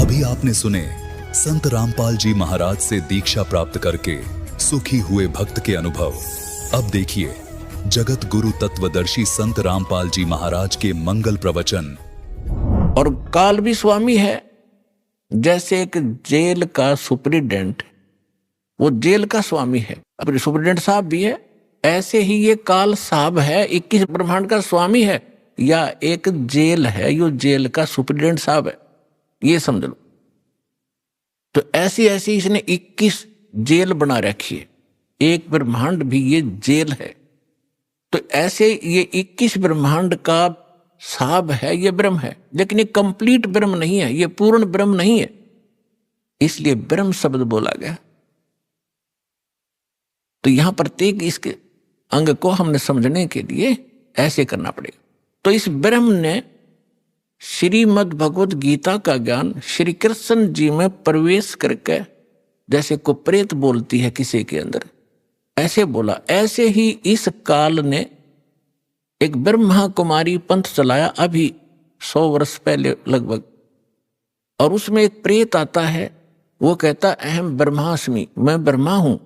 अभी आपने सुने संत रामपाल जी महाराज से दीक्षा प्राप्त करके सुखी हुए भक्त के अनुभव। अब देखिए जगत गुरु तत्वदर्शी संत रामपाल जी महाराज के मंगल प्रवचन। और काल भी स्वामी है। जैसे एक जेल का सुप्रिटेंडेंट वो जेल का स्वामी है, अपने सुप्रिटेंडेंट साहब भी है, ऐसे ही ये काल साहब है 21 ब्रह्मांड का स्वामी है या एक जेल है, यो जेल का सुप्रिटेंडेंट साहब है, ये समझ लो। तो ऐसी ऐसी इसने 21 जेल बना रखी है, एक ब्रह्मांड भी ये जेल है। तो ऐसे ये 21 ब्रह्मांड का साहब है, ये ब्रह्म है, लेकिन ये कंप्लीट ब्रह्म नहीं है, ये पूर्ण ब्रह्म नहीं है, इसलिए ब्रह्म शब्द बोला गया। तो यहां प्रत्येक इसके अंग को हमने समझने के लिए ऐसे करना पड़ेगा। तो इस ब्रह्म ने श्रीमद् भगवत गीता का ज्ञान श्री कृष्ण जी में प्रवेश करके, जैसे को प्रेत बोलती है किसी के अंदर, ऐसे बोला। ऐसे ही इस काल ने एक ब्रह्मा कुमारी पंथ चलाया अभी 100 वर्ष पहले लगभग, और उसमें एक प्रेत आता है, वो कहता अहम ब्रह्मास्मि, मैं ब्रह्मा हूं।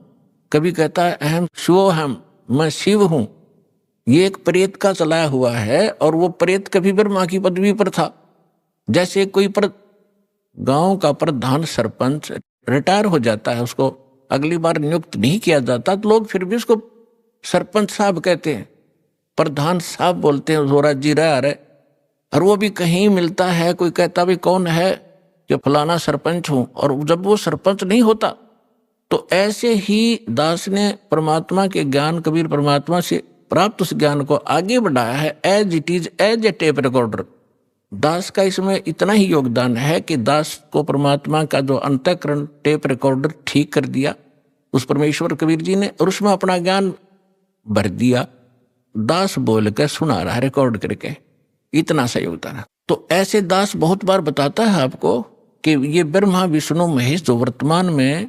कभी कहता है अहम शिवोहम, मैं शिव हूं। ये एक प्रेत का चलाया हुआ है, और वो प्रेत कभी ब्रह्मा की पदवी पर था। जैसे कोई गांव का प्रधान सरपंच रिटायर हो जाता है, उसको अगली बार नियुक्त नहीं किया जाता, तो लोग फिर भी उसको सरपंच साहब कहते हैं, प्रधान साहब बोलते हैं, जोरा जी रहा रहे। और वो भी कहीं मिलता है, कोई कहता भी कौन है, कि फलाना सरपंच हूं, और जब वो सरपंच नहीं होता। तो ऐसे ही दास ने परमात्मा के ज्ञान, कबीर परमात्मा से प्राप्त उस ज्ञान को आगे बढ़ाया है as it is, as a tape recorder. दास का इसमें इतना ही योगदान है कि दास को परमात्मा का जो अंतःकरण टेप रिकॉर्डर ठीक कर दिया उस परमेश्वर कबीर जी ने, और उसमें अपना ज्ञान भर दिया। दास बोल के सुना रहा है रिकॉर्ड करके, इतना सा योगदान है। तो ऐसे दास बहुत बार बताता है आपको कि ये ब्रह्मा विष्णु महेश जो वर्तमान में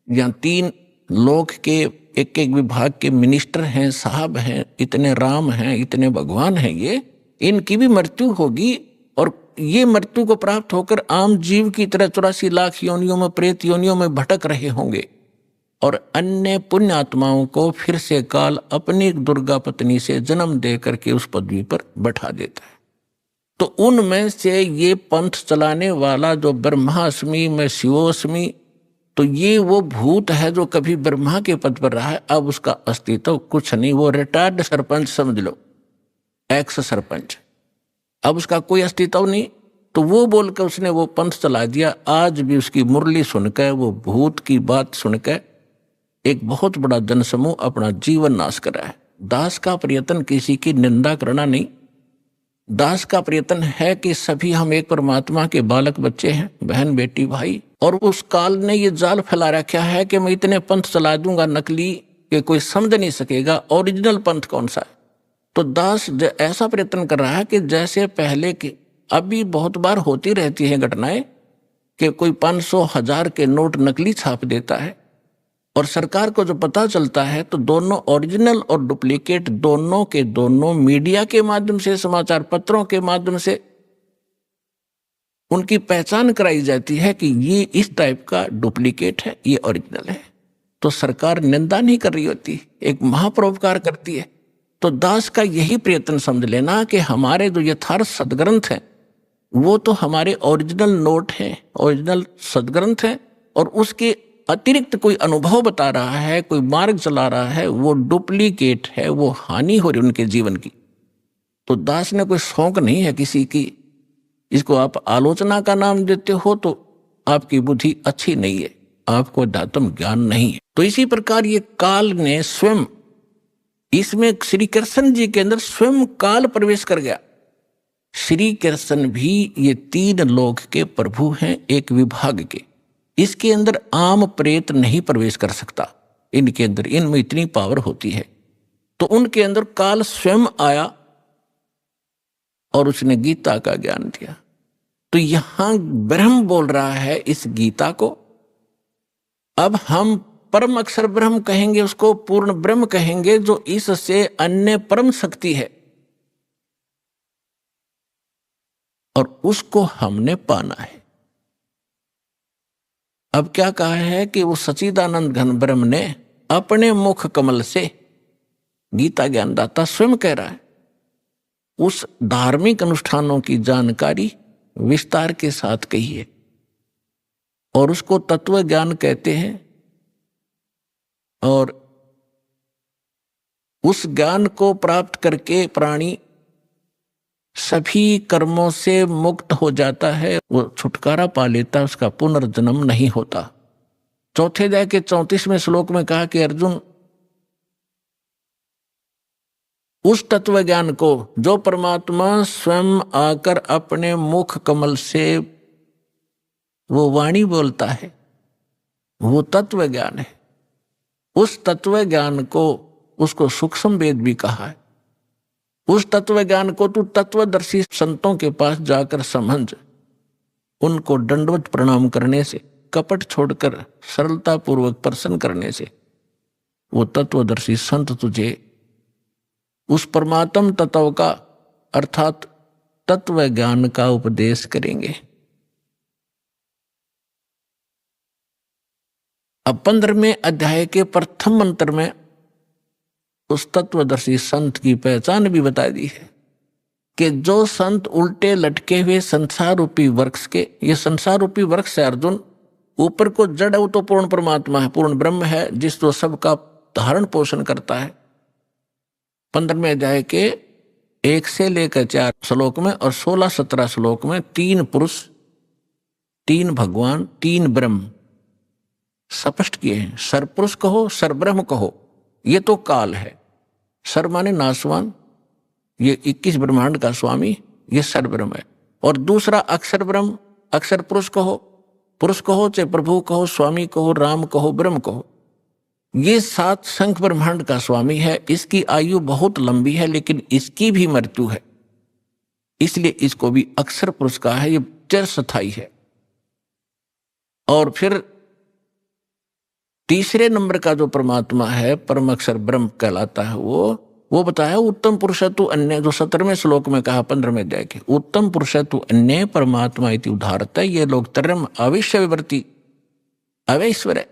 यहाँ 3 लोक के एक एक विभाग के मिनिस्टर हैं, साहब हैं, इतने राम हैं, इतने भगवान हैं, ये इनकी भी मृत्यु होगी, और ये मृत्यु को प्राप्त होकर आम जीव की तरह 84 लाख योनियों में, प्रेत योनियों में भटक रहे होंगे, और अन्य पुण्य आत्माओं को फिर से काल अपनी दुर्गा पत्नी से जन्म दे करके उस पदवी पर बैठा देता है। तो उनमें से ये पंथ चलाने वाला जो ब्रह्मास्मि में शिवोस्मि, तो ये वो भूत है जो कभी ब्रह्मा के पद पर रहा है, अब उसका अस्तित्व कुछ नहीं, वो रिटायर्ड सरपंच समझ लो, एक्स सरपंच, अब उसका कोई अस्तित्व नहीं। तो वो बोलकर उसने वो पंथ चला दिया। आज भी उसकी मुरली सुनकर, वो भूत की बात सुनकर एक बहुत बड़ा जनसमूह अपना जीवन नाश कर रहा है। दास का प्रयत्न किसी की निंदा करना नहीं, दास का प्रयत्न है कि सभी हम एक परमात्मा के बालक बच्चे हैं, बहन बेटी भाई। और उस काल ने ये जाल फैला रखा है कि मैं इतने पंथ चला दूंगा नकली कि कोई समझ नहीं सकेगा ओरिजिनल पंथ कौन सा है। तो दास ऐसा प्रयत्न कर रहा है कि जैसे पहले की अभी बहुत बार होती रहती है घटनाएं कि कोई 500,000 के नोट नकली छाप देता है, और सरकार को जो पता चलता है तो दोनों ओरिजिनल और डुप्लीकेट दोनों के दोनों मीडिया के माध्यम से, समाचार पत्रों के माध्यम से उनकी पहचान कराई जाती है कि ये इस टाइप का डुप्लीकेट है, ये ओरिजिनल है। तो सरकार निंदा नहीं कर रही होती, एक महापरोपकार करती है। तो दास का यही प्रयत्न समझ लेना कि हमारे जो यथार्थ सदग्रंथ हैं वो तो हमारे ओरिजिनल नोट हैं, ओरिजिनल सदग्रंथ हैं, और उसके अतिरिक्त कोई अनुभव बता रहा है, कोई मार्ग चला रहा है, वो डुप्लीकेट है, वो हानि हो रही उनके जीवन की। तो दास ने कोई शौक नहीं है किसी की, इसको आप आलोचना का नाम देते हो तो आपकी बुद्धि अच्छी नहीं है, आपको अध्यात्म ज्ञान नहीं है। तो इसी प्रकार ये काल ने स्वयं, इसमें श्री कृष्ण जी के अंदर स्वयं काल प्रवेश कर गया। श्री कृष्ण भी ये 3 लोक के प्रभु हैं, एक विभाग के। इसके अंदर आम प्रेत नहीं प्रवेश कर सकता, इनके अंदर, इनमें इतनी पावर होती है। तो उनके अंदर काल स्वयं आया और उसने गीता का ज्ञान दिया। तो यहां ब्रह्म बोल रहा है इस गीता को। अब हम परम अक्षर ब्रह्म कहेंगे, उसको पूर्ण ब्रह्म कहेंगे, जो इससे अन्य परम शक्ति है, और उसको हमने पाना है। अब क्या कहा है कि वो सच्चिदानंद घन ब्रह्म ने अपने मुख कमल से, गीता ज्ञानदाता स्वयं कह रहा है, उस धार्मिक अनुष्ठानों की जानकारी विस्तार के साथ कही है और उसको तत्व ज्ञान कहते हैं। और उस ज्ञान को प्राप्त करके प्राणी सभी कर्मों से मुक्त हो जाता है, वो छुटकारा पा लेता है, उसका पुनर्जन्म नहीं होता। चौथे अध्याय के 34वें श्लोक में कहा कि अर्जुन, उस तत्व ज्ञान को जो परमात्मा स्वयं आकर अपने मुख कमल से वो वाणी बोलता है, वो तत्व ज्ञान है। उस तत्व ज्ञान को, उसको सूक्ष्म वेद भी कहा है। उस तत्व ज्ञान को तू तत्वदर्शी संतों के पास जाकर समझ, उनको दंडवत प्रणाम करने से, कपट छोड़कर सरलता पूर्वक प्रसन्न करने से वो तत्वदर्शी संत तुझे उस परमात्म तत्व का अर्थात तत्व ज्ञान का उपदेश करेंगे। अब 15वें अध्याय के प्रथम मंत्र में उस तत्वदर्शी संत की पहचान भी बता दी है कि जो संत उल्टे लटके हुए संसार रूपी वृक्ष के, ये संसार रूपी वृक्ष है अर्जुन, ऊपर को जड़ है, वो तो पूर्ण परमात्मा है, पूर्ण ब्रह्म है, जिस तो सबका धारण पोषण करता है। 15वें अध्याय के 1 से लेकर 4 श्लोक में और 16-17 श्लोक में 3 पुरुष, 3 भगवान, 3 ब्रह्म स्पष्ट किए हैं। सरपुरुष कहो, सरब्रह्म कहो, ये तो काल है। सर माने नासवान, ये 21 ब्रह्मांड का स्वामी, ये सरब्रह्म है। और दूसरा अक्षर ब्रह्म, अक्षर पुरुष कहो, पुरुष कहो चाहे प्रभु कहो, स्वामी कहो, राम कहो, ब्रह्म कहो, ये 7 संख्य ब्रह्मांड का स्वामी है। इसकी आयु बहुत लंबी है लेकिन इसकी भी मृत्यु है, इसलिए इसको भी अक्षर पुरुष कहा है, ये चिरस्थायी है। और फिर तीसरे नंबर का जो परमात्मा है, परम अक्षर ब्रह्म कहलाता है, वो बताया उत्तम पुरुष तु अन्य, जो 17वें श्लोक में कहा 15वें अध्याय के, उत्तम पुरुष तु अन्य परमात्मा इति उदाहरत है। ये लोग तरम अविश्य विवर्ती अवैश्वर है,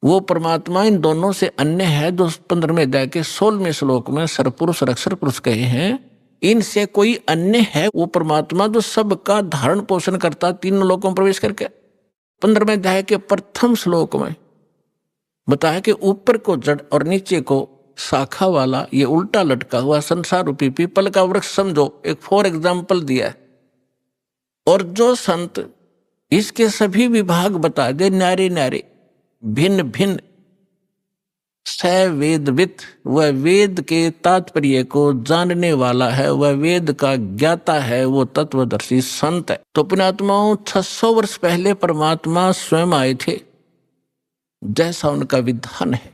वो परमात्मा इन दोनों से अन्य है, जो 15वें अध्याय के 16वें श्लोक में सरपुरुष और अक्षर पुरुष कहे हैं। इनसे कोई अन्य है वो परमात्मा जो सबका धारण पोषण करता, 3 लोकों में प्रवेश करके। 15वें अध्याय के प्रथम श्लोक में बताया कि ऊपर को जड़ और नीचे को शाखा वाला ये उल्टा लटका हुआ संसार रूपी पीपल का वृक्ष समझो, एक फॉर एग्जाम्पल दिया है। और जो संत इसके सभी विभाग बता दे, न्यारे न्यारे, भिन्न भिन्न, स वेदवित, वह वेद के तात्पर्य को जानने वाला है, वह वेद का ज्ञाता है, वो तत्वदर्शी संत है। तो पुण्यात्माओं, 600 वर्ष पहले परमात्मा स्वयं आए थे, जैसा उनका विधान है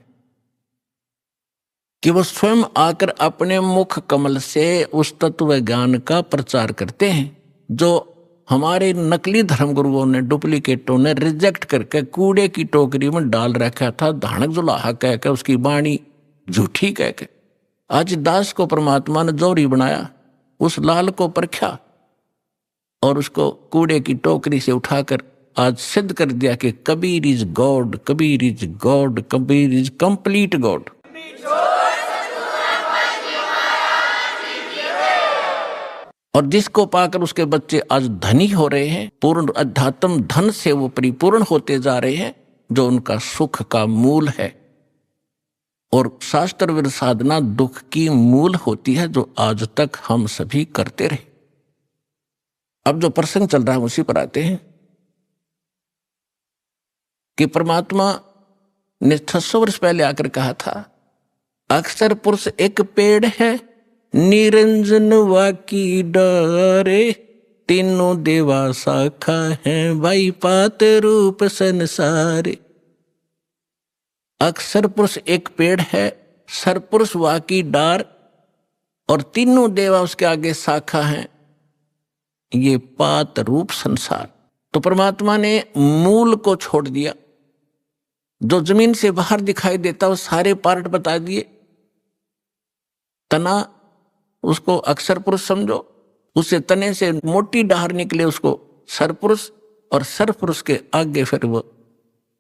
कि वो स्वयं आकर अपने मुख कमल से उस तत्व ज्ञान का प्रचार करते हैं, जो हमारे नकली धर्मगुरुओं ने, डुप्लीकेटों ने रिजेक्ट करके कूड़े की टोकरी में डाल रखा था, धानक जुलाहा कह के, उसकी वाणी झूठी कह के। आज दास को परमात्मा ने जौहरी बनाया, उस लाल को परखा और उसको कूड़े की टोकरी से उठाकर आज सिद्ध कर दिया कि Kabir is God, Kabir is God, Kabir is complete God. और जिसको पाकर उसके बच्चे आज धनी हो रहे हैं, पूर्ण अध्यात्म धन से वो परिपूर्ण होते जा रहे हैं, जो उनका सुख का मूल है। और शास्त्र विरुद्ध साधना दुख की मूल होती है, जो आज तक हम सभी करते रहे। अब जो प्रसंग चल रहा है उसी पर आते हैं कि परमात्मा ने 600 वर्ष पहले आकर कहा था, अक्षर पुरुष एक पेड़ है, निरंजन वाकी डारे, तीनों देवा शाखा है, भाई पात रूप संसारे। अक्षर पुरुष एक पेड़ है, सरपुरुष वाकी डार, और तीनों देवा उसके आगे शाखा हैं, ये पात रूप संसार। तो परमात्मा ने मूल को छोड़ दिया, जो जमीन से बाहर दिखाई देता वो सारे पार्ट बता दिए। तना, उसको अक्षर पुरुष समझो, उससे तने से मोटी डाहर निकले उसको सरपुरुष, और सरपुरुष के आगे फिर वो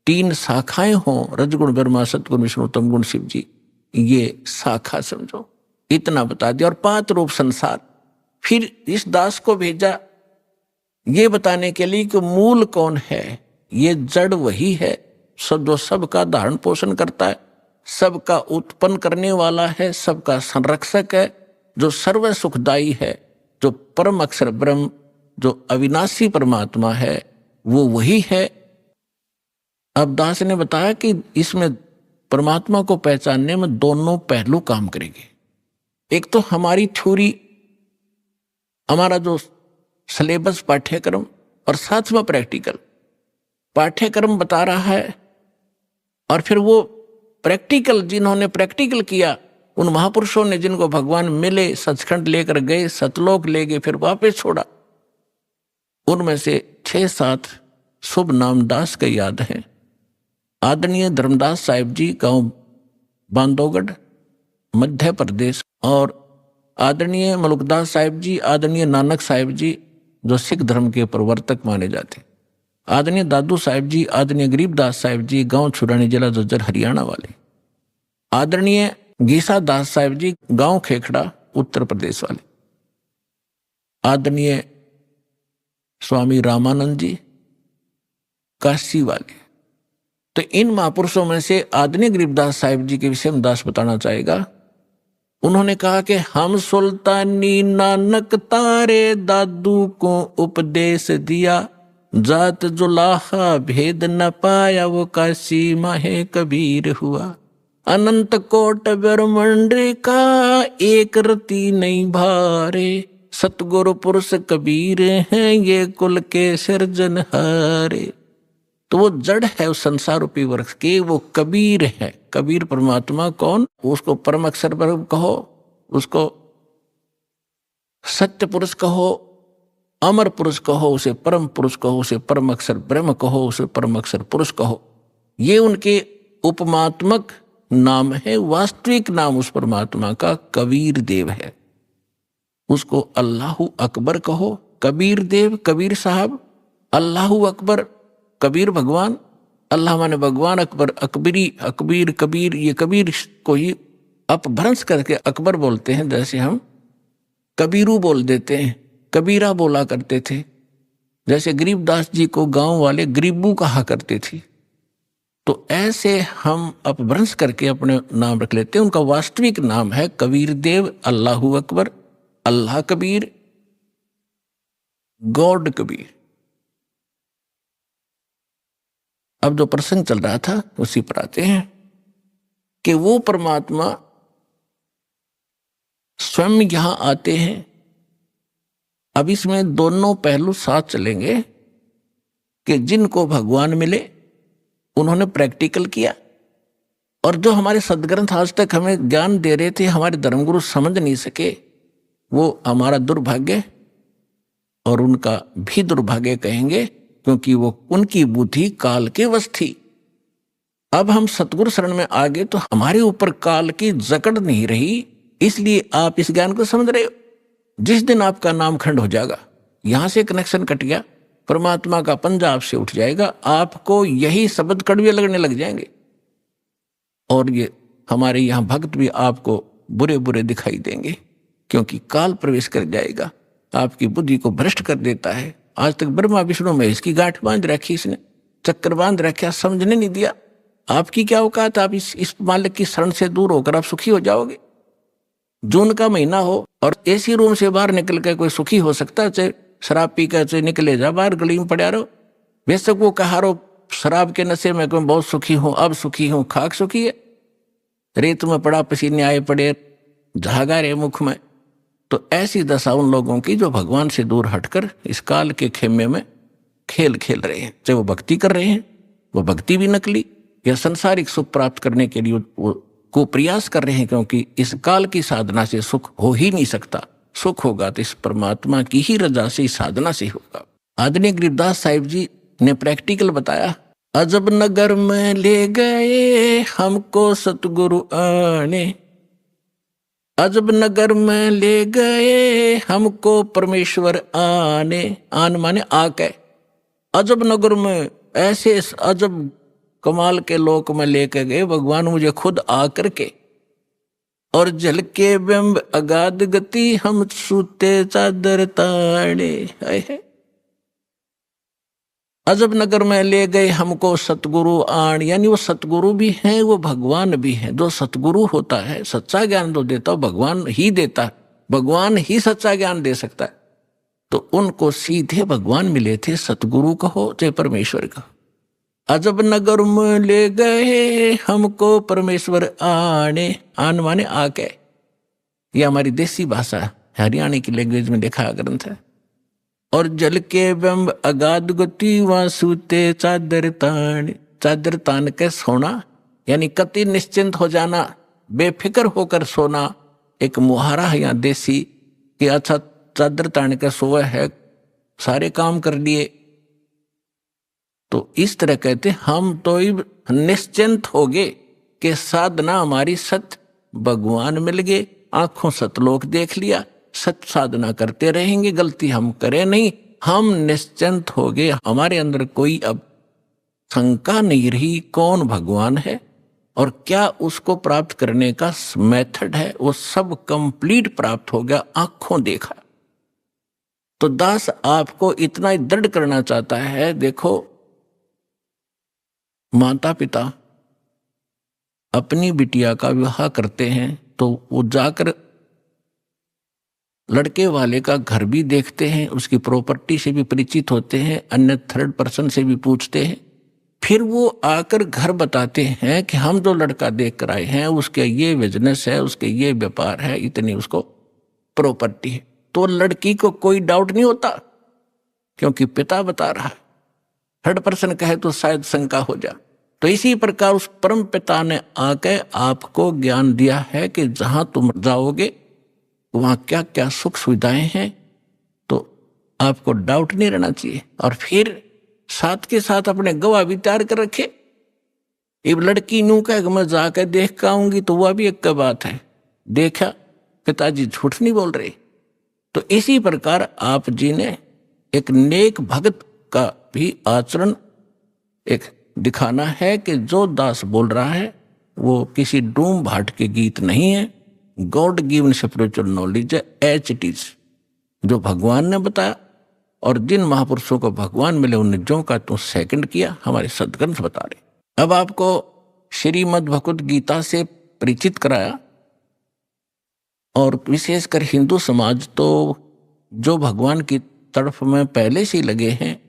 3 शाखाएं हों, रजगुण ब्रह्मा, सतगुण विष्णु, तमगुण शिव जी, ये शाखा समझो, इतना बता दिया। और 5 रूप संसार। फिर इस दास को भेजा ये बताने के लिए कि मूल कौन है। ये जड़ वही है सब जो सबका धारण पोषण करता है, सबका उत्पन्न करने वाला है, सबका संरक्षक है, जो सर्व सुखदाई है, जो परम अक्षर ब्रह्म, जो अविनाशी परमात्मा है, वो वही है। अब दास ने बताया कि इसमें परमात्मा को पहचानने में दोनों पहलू काम करेंगे। एक तो हमारी थ्योरी, हमारा जो सिलेबस पाठ्यक्रम, और साथ में प्रैक्टिकल। पाठ्यक्रम बता रहा है और फिर वो प्रैक्टिकल, जिन्होंने प्रैक्टिकल किया, उन महापुरुषों ने जिनको भगवान मिले, सचखंड लेकर गए, सतलोक ले गए, फिर वापस छोड़ा, उनमें से 6-7 शुभ नाम दास के याद हैं। आदरणीय धर्मदास साहिब जी, गांव बांदोगढ़, मध्य प्रदेश, और आदरणीय मलुकदास साहिब जी, आदरणीय नानक साहिब जी, जो सिख धर्म के प्रवर्तक माने जाते, आदरणीय दादू साहिब जी, आदरणीय गरीबदास साहिब जी, गांव छुरानी, जिला जज्जर, हरियाणा वाले, आदरणीय गीसा दास साहिब जी, गांव खेखड़ा, उत्तर प्रदेश वाले, आदरणीय स्वामी रामानंद जी, काशी वाले। तो इन महापुरुषों में से आदरणीय गरीबदास साहिब जी के विषय में दास बताना चाहेगा। उन्होंने कहा कि हम सुल्तानी नानक तारे दादू को उपदेश दिया, जात जुलाहा भेद न पाया, वो काशी माहे कबीर हुआ। अनंत कोट ब्रह्मांड का एक रति नहीं भारे, सतगुरु पुरुष कबीर हैं ये कुल के सिरजनहारे। तो वो जड़ है उस संसार रूपी वृक्ष के, वो कबीर है। कबीर परमात्मा कौन? उसको परम अक्षर ब्रह्म कहो, उसको सत्य पुरुष कहो, अमर पुरुष कहो, उसे परम पुरुष कहो, उसे परम अक्षर ब्रह्म कहो, उसे परम अक्षर पुरुष कहो। ये उनके उपमात्मक नाम है। वास्तविक नाम उस परमात्मा का कबीर देव है। उसको अल्लाहु अकबर कहो, कबीर देव, कबीर साहब, अल्लाहु अकबर, कबीर भगवान, अल्लाह माने भगवान, अकबर अकबरी, अकबीर कबीर, ये कबीर को ही अपभ्रंश करके अकबर बोलते हैं। जैसे हम कबीरू बोल देते हैं, कबीरा बोला करते थे। जैसे गरीबदास जी को गांव वाले गरीबू कहा करते थे। तो ऐसे हम अपभ्रंश करके अपने नाम रख लेते हैं। उनका वास्तविक नाम है कबीर देव, अल्लाहु अकबर, अल्लाह कबीर, गॉड कबीर। अब जो प्रसंग चल रहा था उसी पर आते हैं कि वो परमात्मा स्वयं यहां आते हैं। अब इसमें दोनों पहलू साथ चलेंगे कि जिनको भगवान मिले उन्होंने प्रैक्टिकल किया, और जो हमारे सदग्रंथ आज तक हमें ज्ञान दे रहे थे, हमारे धर्मगुरु समझ नहीं सके, वो हमारा दुर्भाग्य और उनका भी दुर्भाग्य कहेंगे, क्योंकि वो उनकी बुद्धि काल के वश थी। अब हम सतगुरु शरण में आ गए तो हमारे ऊपर काल की जकड़ नहीं रही। इसलिए आप इस ज्ञान को समझ रहे हो। जिस दिन आपका नाम खंड हो जाएगा, यहां से कनेक्शन कट गया, परमात्मा का पंजा आपसे उठ जाएगा, आपको यही शब्द कड़वे लगने लग जाएंगे। और ये हमारे यहाँ भक्त भी आपको बुरे बुरे दिखाई देंगे, क्योंकि काल प्रवेश कर जाएगा, आपकी बुद्धि को भ्रष्ट कर देता है। आज तक ब्रह्मा विष्णु महेश की गांठ बांध रखी, इसने चक्कर बांध रखा, समझने नहीं दिया। आपकी क्या औकात? आप इस मालिक की शरण से दूर होकर आप सुखी हो जाओगे। जून का महीना हो और एसी रूम से बाहर निकल कर कोई सुखी हो सकता है? चाहे शराब पी कर चाहे निकले जा बाहर, गली में पड़ा रहो, बेशक वो कहा रहो शराब के नशे में मैं बहुत सुखी हूं, अब सुखी हूं, खाक सुखी है, रेत में पड़ा, पसीने आए पड़े, झागा रे मुख में। तो ऐसी दशा उन लोगों की जो भगवान से दूर हटकर इस काल के खेमे में खेल खेल रहे हैं। चाहे वो भक्ति कर रहे हैं, वो भक्ति भी नकली, या संसारिक सुख प्राप्त करने के लिए को प्रयास कर रहे हैं, क्योंकि इस काल की साधना से सुख हो ही नहीं सकता। सुख होगा तो इस परमात्मा की ही रजा से, इस साधना से होगा। आदरणीय गरीबदास साहिब जी ने प्रैक्टिकल बताया। अजब नगर में ले गए हमको सतगुरु आने, अजब नगर में ले गए हमको परमेश्वर आने। आन माने आके, अजब नगर में, ऐसे अजब कमाल के लोक में लेके गए भगवान मुझे खुद आकर के। और जल के बिंब अगाध गति हम सूते चादर ताड़े, है अजब नगर में ले गए हमको सतगुरु आण। यानी वो सतगुरु भी हैं, वो भगवान भी हैं। जो सतगुरु होता है सच्चा ज्ञान तो देता भगवान ही देता है, भगवान ही सच्चा ज्ञान दे सकता है। तो उनको सीधे भगवान मिले थे, सतगुरु कहो चाहे परमेश्वर कहो। अजब नगर में ले गए हमको परमेश्वर आने, आन माने आके, ये हमारी देसी भाषा हरियाणा की लैंग्वेज में देखा ग्रंथ है। और जल के बिंब अगाध गति वहां सूते चादर तान, चादर तान के सोना यानी कति निश्चिंत हो जाना, बेफिक्र होकर सोना। एक मुहारा है यहाँ देसी कि अच्छा चादर तान के सोए है, सारे काम कर लिए। तो इस तरह कहते हम तो निश्चिंत हो गए कि साधना हमारी सत भगवान मिल गए, आंखों सतलोक देख लिया, सत साधना करते रहेंगे, गलती हम करें नहीं, हम निश्चिंत हो गए। हमारे अंदर कोई अब शंका नहीं रही कौन भगवान है और क्या उसको प्राप्त करने का मेथड है, वो सब कंप्लीट प्राप्त हो गया, आंखों देखा। तो दास आपको इतना ही दृढ़ करना चाहता है, देखो माता पिता अपनी बिटिया का विवाह करते हैं तो वो जाकर लड़के वाले का घर भी देखते हैं, उसकी प्रॉपर्टी से भी परिचित होते हैं, अन्य थर्ड पर्सन से भी पूछते हैं। फिर वो आकर घर बताते हैं कि हम जो लड़का देख कर आए हैं उसके ये बिजनेस है, उसके ये व्यापार है, इतनी उसको प्रॉपर्टी है। तो लड़की को कोई डाउट नहीं होता क्योंकि पिता बता रहा है। थर्ड पर्सन कहे तो शायद शंका हो जा। तो इसी प्रकार उस परम पिता ने आके आपको ज्ञान दिया है कि जहां तुम जाओगे वहां क्या क्या सुख सुविधाएं हैं, तो आपको डाउट नहीं रहना चाहिए। और फिर साथ के साथ अपने गवाह भी तैयार कर रखे। एक लड़की नू कह मैं जाकर देख के आऊंगी तो वह भी एक बात है, देखा पिताजी झूठ नहीं बोल रहे। तो इसी प्रकार आप जी ने एक नेक भक्त का भी आचरण एक दिखाना है कि जो दास बोल रहा है वो किसी डूम भाट के गीत नहीं है, गॉड गिवन स्पिरिचुअल नॉलेज है, एच इट इज, जो भगवान ने बताया। और जिन महापुरुषों को भगवान मिले उनने जो का तो सेकंड किया, हमारे सदग्रंथ बता रहे। अब आपको श्रीमद् भगवत गीता से परिचित कराया, और विशेषकर हिंदू समाज तो जो भगवान की तरफ में पहले से ही लगे हैं,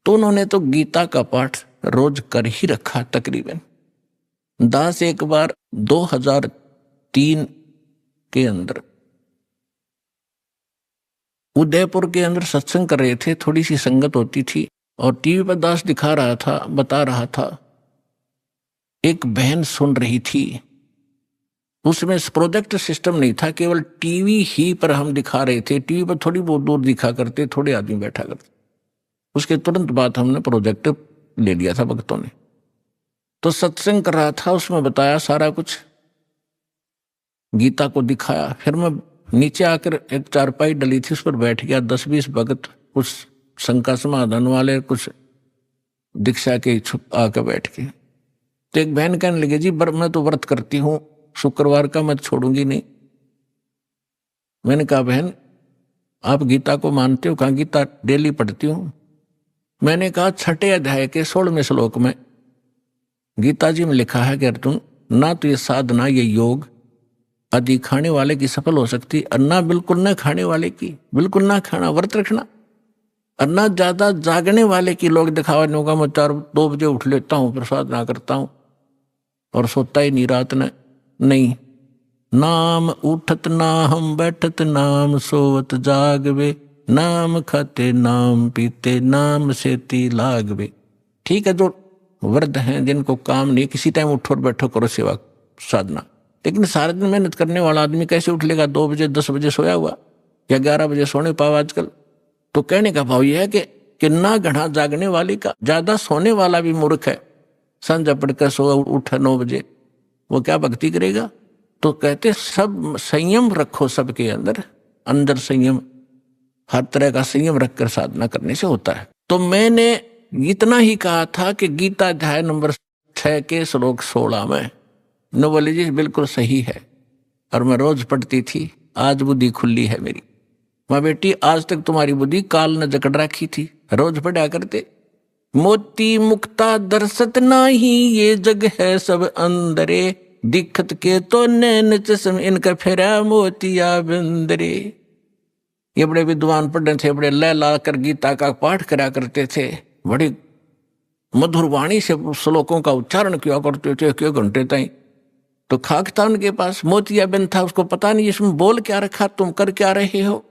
तो उन्होंने तो गीता का पाठ रोज कर ही रखा तकरीबन। दास एक बार 2003 के अंदर उदयपुर के अंदर सत्संग कर रहे थे, थोड़ी सी संगत होती थी, और टीवी पर दास दिखा रहा था, बता रहा था, एक बहन सुन रही थी। उसमें प्रोजेक्ट सिस्टम नहीं था, केवल टीवी ही पर हम दिखा रहे थे। टीवी पर थोड़ी बहुत दूर दिखा करते, थोड़े आदमी बैठा करते। उसके तुरंत बाद हमने प्रोजेक्ट ले लिया था भक्तों ने। तो सत्संग कर रहा था, उसमें बताया सारा कुछ, गीता को दिखाया। फिर मैं नीचे आकर एक चारपाई डली थी, उस पर बैठ गया। 10-20 भगत, कुछ शंका समाधान वाले, कुछ दीक्षा के छुप आकर बैठ के। तो एक बहन कहने लगी, जी मैं तो व्रत करती हूँ, शुक्रवार का मैं छोड़ूंगी नहीं। मैंने कहा बहन आप गीता को मानते हो? कहा गीता डेली पढ़ती हूँ। मैंने कहा 6 अध्याय के 16वें श्लोक में गीता जी में लिखा है कि अर्जुन, ना तो ये साधना, ये योग अधिक खाने वाले की सफल हो सकती, और ना बिल्कुल ना खाने वाले की, बिल्कुल ना खाना, व्रत रखना, और ना ज्यादा जागने वाले की। लोग दिखावा नहीं होगा, मैं 4-2 बजे उठ लेता हूँ, प्रसाद ना करता हूँ और सोता ही नहीं रात ने। नहीं, नाम उठत ना हम बैठत, नाम सोवत जागवे, नाम खाते नाम पीते, नाम सेती लागवे। ठीक है, जो वृद्ध हैं जिनको काम नहीं, किसी टाइम उठो और बैठो करो सेवा साधना, लेकिन सारा दिन मेहनत करने वाला आदमी कैसे उठ लेगा? 2 बजे 10 बजे सोया हुआ, या 11 बजे सोने पाओ आजकल। तो कहने का भाव यह है कि ना घना जागने वाले का, ज्यादा सोने वाला भी मूर्ख है। संध्या पढ़कर सो उठा 9 बजे, वो क्या भक्ति करेगा? तो कहते सब संयम रखो, सबके अंदर संयम, हर तरह का संयम रखकर साधना करने से होता है। तो मैंने इतना ही कहा था कि गीता अध्याय नंबर 6 के श्लोक 16 में। न बोले जी बिल्कुल सही है, और मैं रोज पढ़ती थी, आज बुद्धि खुली है मेरी। माँ बेटी आज तक तुम्हारी बुद्धि काल ने जकड़ रखी थी, रोज पढ़ा करते। मोती मुक्ता दर्शत नाही, ये जग है सब अंदरे, दिखत के तो नैन चश्म इनका फेरा मोतिया बिंदरे। ये बड़े विद्वान पढ़े थे, बड़े लय ला कर गीता का पाठ करा करते थे, बड़ी मधुर वाणी से श्लोकों का उच्चारण किया करते थे 1 घंटे तक। तो खाक था उनके पास, मोतिया बिंद था, उसको पता नहीं इसमें बोल क्या रखा, तुम कर क्या रहे हो।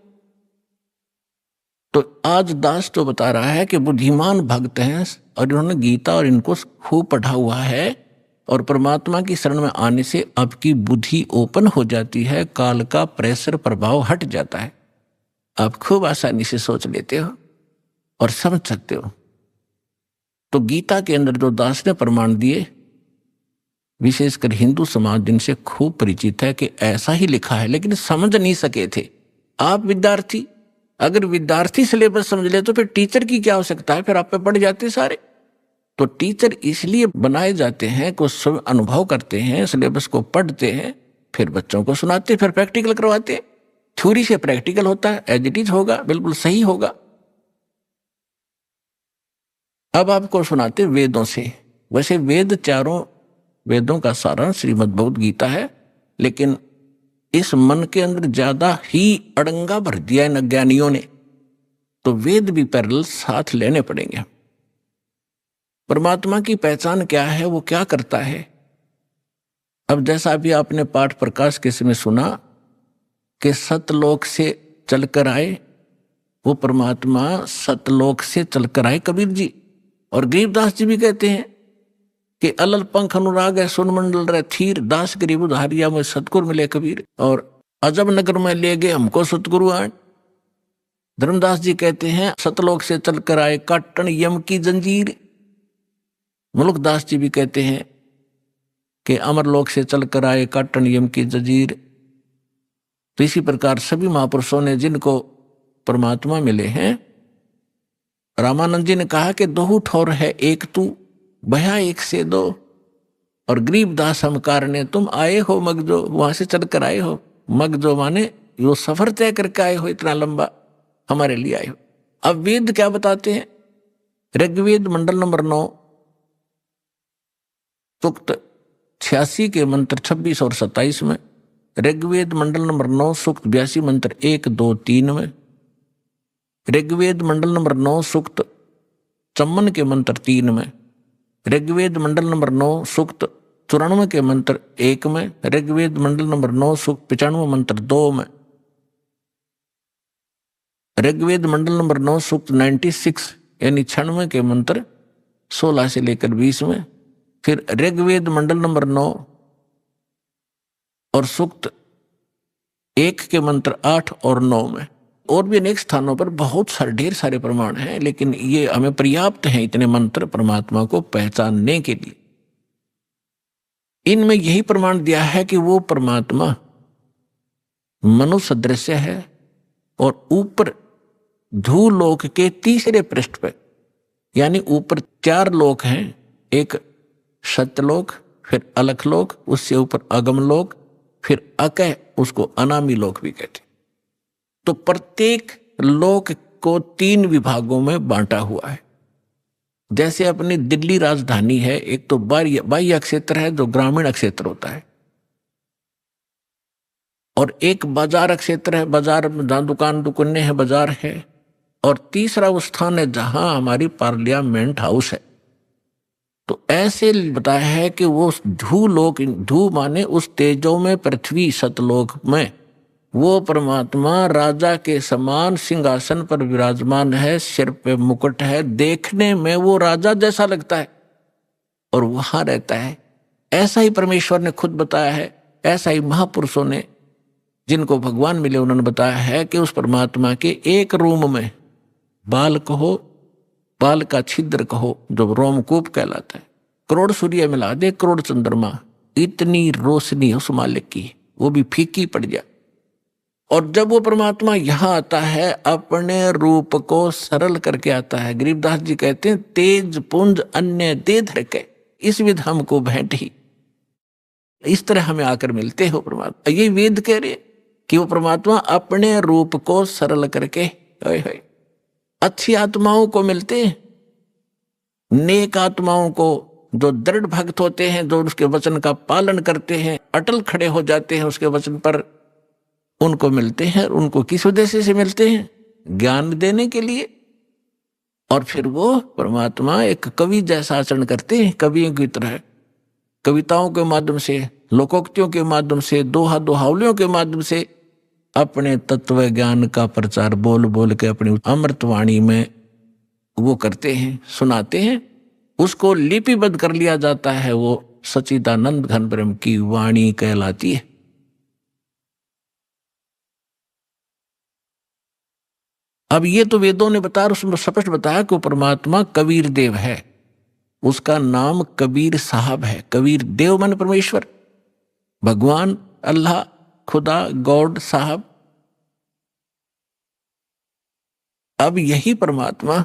तो आज दास तो बता रहा है कि बुद्धिमान भक्त हैं और इन्होंने गीता और इनको खूब पढ़ा हुआ है, और परमात्मा की शरण में आने से आपकी बुद्धि ओपन हो जाती है, काल का प्रेशर प्रभाव हट जाता है, आप खूब आसानी से सोच लेते हो और समझ सकते हो। तो गीता के अंदर जो दास ने प्रमाण दिए, विशेषकर हिंदू समाज जिनसे खूब परिचित है कि ऐसा ही लिखा है, लेकिन समझ नहीं सके थे। आप विद्यार्थी, अगर विद्यार्थी सिलेबस समझ ले तो फिर टीचर की क्या आवश्यकता है, फिर आप पे पढ़ जाते सारे। तो टीचर इसलिए बनाए जाते हैं कि सब अनुभव करते हैं, सिलेबस को पढ़ते हैं, फिर बच्चों को सुनाते, फिर प्रैक्टिकल करवाते हैं। थ्योरी से प्रैक्टिकल होता है, एज इट इज होगा, बिल्कुल सही होगा। अब आपको सुनाते वेदों से। वैसे वेद चारों वेदों का सारांश श्रीमद् भगवद गीता है, लेकिन इस मन के अंदर ज्यादा ही अड़ंगा भर दिया इन अज्ञानियों ने, तो वेद भी पैरेलल साथ लेने पड़ेंगे। परमात्मा की पहचान क्या है, वो क्या करता है। अब जैसा भी आपने पाठ प्रकाश के समय सुना कि सतलोक से चलकर आए, वो परमात्मा सतलोक से चलकर आए कबीर जी। और गरीबदास जी भी कहते हैं कि अलल पंख अनुराग है सुन मंडल रह थीर, दास गरीब उधारिया में सतगुरु मिले कबीर, और अजब नगर में ले गए हमको सतगुरु आए। धर्मदास जी कहते हैं सतलोक से चलकर आए काटन यम की जंजीर। मुल्कदास जी भी कहते हैं कि अमरलोक से चलकर आए काटन यम की जंजीर। तो इसी प्रकार सभी महापुरुषों ने जिनको परमात्मा मिले हैं, रामानंद जी ने कहा कि दो ठौर है एक तू, भया एक से दो, और गरीबदास हम कारणे तुम आए हो मगजो, वहां से चलकर आए हो। मगजो माने वो सफर तय करके आए हो, इतना लंबा हमारे लिए आए हो। अब वेद क्या बताते हैं, ऋग्वेद मंडल नंबर 9 सूक्त 86 के मंत्र 26 और 27 में, ऋग्वेद मंडल नंबर 9 सूक्त 82 मंत्र 1, 2, 3 में, ऋग्वेद मंडल नंबर 9 सूक्त 54 के मंत्र 3 में, ऋग्वेद मंडल नंबर 9 सूक्त 94 के मंत्र 1 में, ऋग्वेद मंडल नंबर 9 सूक्त 95 मंत्र 2 में, ऋग्वेद मंडल नंबर 9 सूक्त 96 यानी 96 के मंत्र 16 से लेकर 20 में, फिर ऋग्वेद मंडल नंबर 9 और सूक्त 1 के मंत्र 8 और 9 में। और भी अनेक स्थानों पर बहुत सारे ढेर सारे प्रमाण हैं, लेकिन ये हमें पर्याप्त हैं इतने मंत्र परमात्मा को पहचानने के लिए। इनमें यही प्रमाण दिया है कि वो परमात्मा मनुष्य सदृश है, और ऊपर धूलोक के तीसरे पृष्ठ पर, यानी ऊपर 4 लोक हैं, एक सत्यलोक, फिर अलखलोक, उससे ऊपर अगमलोक, फिर अकह, उसको अनामी लोक भी कहते। तो प्रत्येक लोक को 3 विभागों में बांटा हुआ है। जैसे अपनी दिल्ली राजधानी है, एक तो बाह्य क्षेत्र है जो ग्रामीण क्षेत्र होता है, और एक बाजार क्षेत्र है, बाजार जहां दुकान दुकानें हैं, बाजार है, और तीसरा वो स्थान है जहां हमारी पार्लियामेंट हाउस है। तो ऐसे बताया है कि वो धूलोक, धू माने उस तेजो में पृथ्वी, सतलोक में वो परमात्मा राजा के समान सिंहासन पर विराजमान है, सिर पे मुकुट है, देखने में वो राजा जैसा लगता है और वहां रहता है। ऐसा ही परमेश्वर ने खुद बताया है, ऐसा ही महापुरुषों ने जिनको भगवान मिले उन्होंने बताया है कि उस परमात्मा के एक रूम में बाल कहो, बाल का छिद्र कहो जो रोमकूप कहलाता है, करोड़ सूर्य मिला दे, करोड़ चंद्रमा, इतनी रोशनी उस मालिक की, वो भी फीकी पड़ जाए। और जब वो परमात्मा यहां आता है अपने रूप को सरल करके आता है। गरीबदास जी कहते हैं तेज पुंज अन्य दे धरके, इस विध हमको भेंट ही, इस तरह हमें आकर मिलते हो परमात्मा। ये वेद कह रहे कि वो परमात्मा अपने रूप को सरल करके अच्छी आत्माओं को मिलते हैं, नेक आत्माओं को, जो दृढ़ भक्त होते हैं, जो उसके वचन का पालन करते हैं, अटल खड़े हो जाते हैं उसके वचन पर, उनको मिलते हैं। उनको किस उद्देश्य से मिलते हैं? ज्ञान देने के लिए। और फिर वो परमात्मा एक कवि जैसा आचरण करते हैं, कवियों की तरह, कविताओं के माध्यम से, लोकोक्तियों के माध्यम से, दोहा दोहावलियों के माध्यम से अपने तत्व ज्ञान का प्रचार बोल बोल के अपनी अमृतवाणी में वो करते हैं, सुनाते हैं। उसको लिपिबद्ध कर लिया जाता है, वो सच्चिदानंद घन ब्रह्म की वाणी कहलाती है। अब ये तो वेदों ने बताया, उसमें स्पष्ट बताया कि वो परमात्मा कबीर देव है, उसका नाम कबीर साहब है। कबीर देव माने परमेश्वर, भगवान, अल्लाह, खुदा, गॉड साहब। अब यही परमात्मा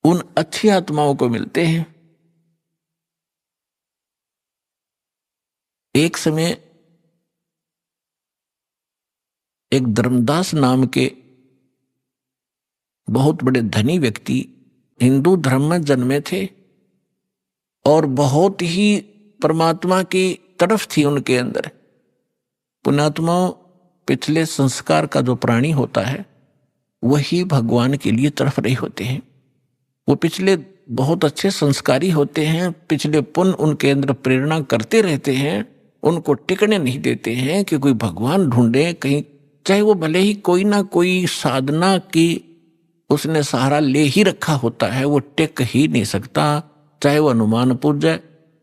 उन अच्छी आत्माओं को मिलते हैं। एक समय एक धर्मदास नाम के बहुत बड़े धनी व्यक्ति हिंदू धर्म में जन्मे थे और बहुत ही परमात्मा की तरफ थी उनके अंदर। पुण्यात्मा पिछले संस्कार का जो प्राणी होता है वही भगवान के लिए तरफ रहे होते हैं। वो पिछले बहुत अच्छे संस्कारी होते हैं, पिछले पुण्य उनके अंदर प्रेरणा करते रहते हैं, उनको टिकने नहीं देते हैं कि कोई भगवान ढूंढे कहीं, चाहे वो भले ही कोई ना कोई साधना की उसने सहारा ले ही रखा होता है, वो टिक ही नहीं सकता। चाहे वो हनुमान पूजा,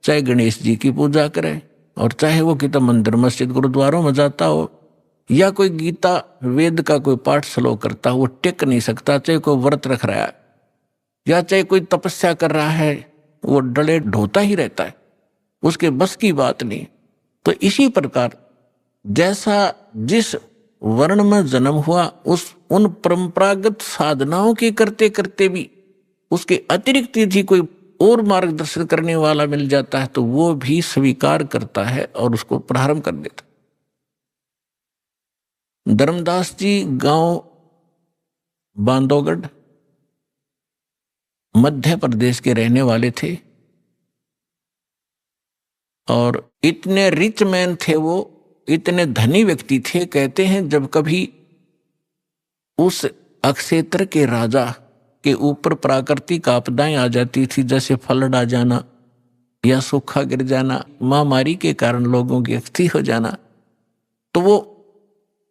चाहे गणेश जी की पूजा करे, और चाहे वो कितना मंदिर मस्जिद गुरुद्वारों में जाता हो, या कोई गीता वेद का कोई पाठ स्लो करता हो, वो टिक नहीं सकता। चाहे कोई व्रत रख रहा है या चाहे कोई तपस्या कर रहा है, वो डले ढोता ही रहता है, उसके बस की बात नहीं। तो इसी प्रकार जैसा जिस वर्ण में जन्म हुआ, उन परंपरागत साधनाओं के करते करते भी उसके अतिरिक्त यदि कोई और मार्गदर्शन करने वाला मिल जाता है तो वो भी स्वीकार करता है और उसको प्रारंभ कर देता। धर्मदास जी गांव बांधवगढ़ मध्य प्रदेश के रहने वाले थे और इतने रिच मैन थे वो, इतने धनी व्यक्ति थे। कहते हैं जब कभी उस अक्षेत्र के राजा के ऊपर प्राकृतिक आपदाएं आ जाती थी, जैसे फ्लड आ जाना या सूखा गिर जाना, महामारी के कारण लोगों की अस्थि हो जाना, तो वो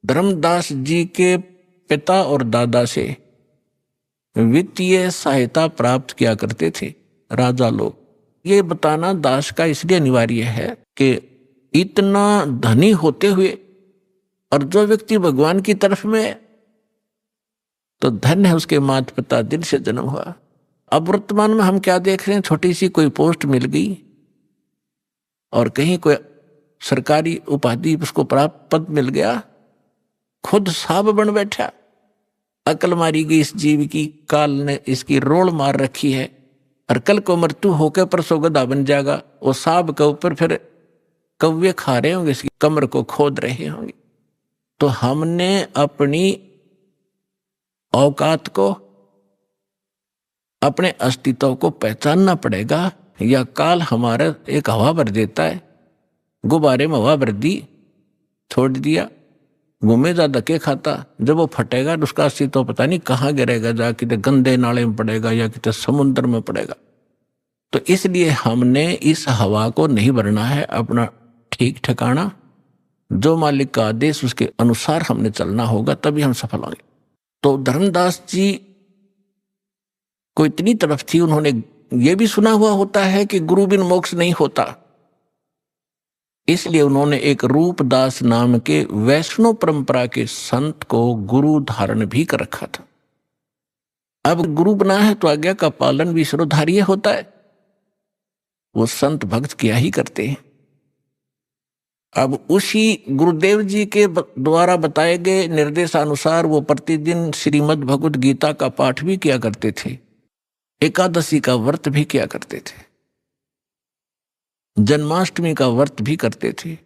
धर्मदास जी के पिता और दादा से वित्तीय सहायता प्राप्त किया करते थे राजा लोग। ये बताना दास का इसलिए अनिवार्य है कि इतना धनी होते हुए और जो व्यक्ति भगवान की तरफ में, तो धन्य है उसके माता पिता दिल से जन्म हुआ। अब वर्तमान में हम क्या देख रहे हैं, छोटी सी कोई पोस्ट मिल गई और कहीं कोई सरकारी उपाधि उसको प्राप्त पद मिल गया, खुद साहब बन बैठा। अकल मारी गई इस जीव की, काल ने इसकी रोल मार रखी है और कल को मृत्यु होकर परसों गधा बन जाएगा। वो साहब के ऊपर फिर कौवे खा रहे होंगे, इसकी कमर को खोद रहे होंगे। तो हमने अपनी औकात को, अपने अस्तित्व को पहचानना पड़ेगा, या काल हमारा एक हवा भर देता है, गुब्बारे में हवा भर दी, छोड़ दिया, घूमे जा धक्के खाता, जब वो फटेगा तो उसका अस्तित्व पता नहीं कहाँ गिरेगा, जा कितने गंदे नाले में पड़ेगा या कितने समुद्र में पड़ेगा। तो इसलिए हमने इस हवा को नहीं भरना है, अपना ठीक ठिकाना, जो मालिक का आदेश उसके अनुसार हमने चलना होगा, तभी हम सफल होंगे। तो धर्मदास जी को इतनी तरफ थी, उन्होंने ये भी सुना हुआ होता है कि गुरु बिन मोक्ष नहीं होता, इसलिए उन्होंने एक रूपदास नाम के वैष्णव परंपरा के संत को गुरु धारण भी कर रखा था। अब गुरु बना है तो आज्ञा का पालन भी शिरोधार्य होता है, वो संत भक्त किया ही करते हैं। अब उसी गुरुदेव जी के द्वारा बताए गए निर्देशानुसार वो प्रतिदिन श्रीमद् भगवत गीता का पाठ भी किया करते थे। एकादशी का व्रत भी किया करते थे, जन्माष्टमी का व्रत भी करते थे।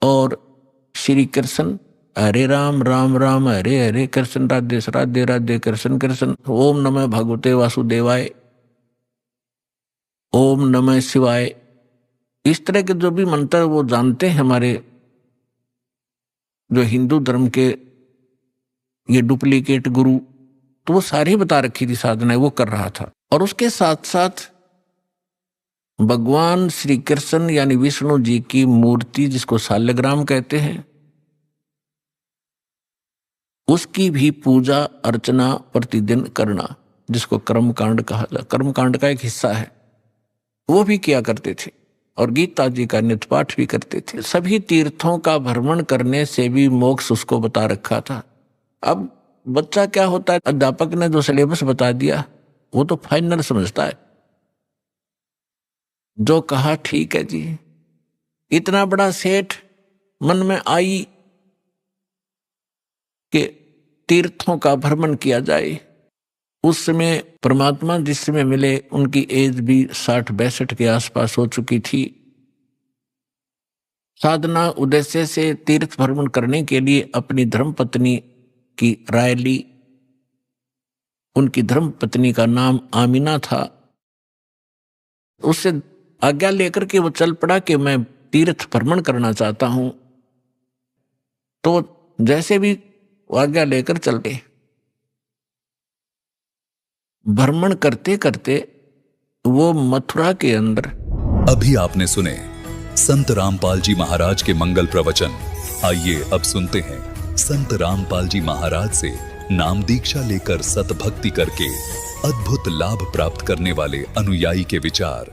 और श्री कृष्ण हरे राम राम राम हरे हरे, कृष्ण राधे राधे राधे, कृष्ण कृष्ण, ओम नमः भगवते वासुदेवाय, ओम नमः शिवाय, इस तरह के जो भी मंत्र वो जानते हैं हमारे जो हिंदू धर्म के ये डुप्लीकेट गुरु, तो वो सारी बता रखी थी साधनाएं, वो कर रहा था। और उसके साथ साथ भगवान श्री कृष्ण यानी विष्णु जी की मूर्ति, जिसको शालग्राम कहते हैं, उसकी भी पूजा अर्चना प्रतिदिन करना, जिसको कर्मकांड कहा जाता, कर्मकांड का एक हिस्सा है, वो भी किया करते थे। और गीता जी का नित्य पाठ भी करते थे। सभी तीर्थों का भ्रमण करने से भी मोक्ष उसको बता रखा था। अब बच्चा क्या होता है, अध्यापक ने जो सिलेबस बता दिया वो तो फाइनल समझता है, जो कहा ठीक है जी। इतना बड़ा सेठ मन में आई कि तीर्थों का भ्रमण किया जाए। उस समय परमात्मा जिस समय मिले उनकी एज भी 60-62 के आसपास हो चुकी थी। साधना उद्देश्य से तीर्थ भ्रमण करने के लिए अपनी धर्मपत्नी की राय ली। उनकी धर्मपत्नी का नाम आमीना था। उससे आज्ञा लेकर के वो चल पड़ा कि मैं तीर्थ भ्रमण करना चाहता हूं। तो जैसे भी आज्ञा लेकर चल गए। भ्रमण करते करते वो मथुरा के अंदर। अभी आपने सुने संत रामपाल जी महाराज के मंगल प्रवचन। आइए अब सुनते हैं संत रामपाल जी महाराज से नाम दीक्षा लेकर सतभक्ति करके अद्भुत लाभ प्राप्त करने वाले अनुयायी के विचार।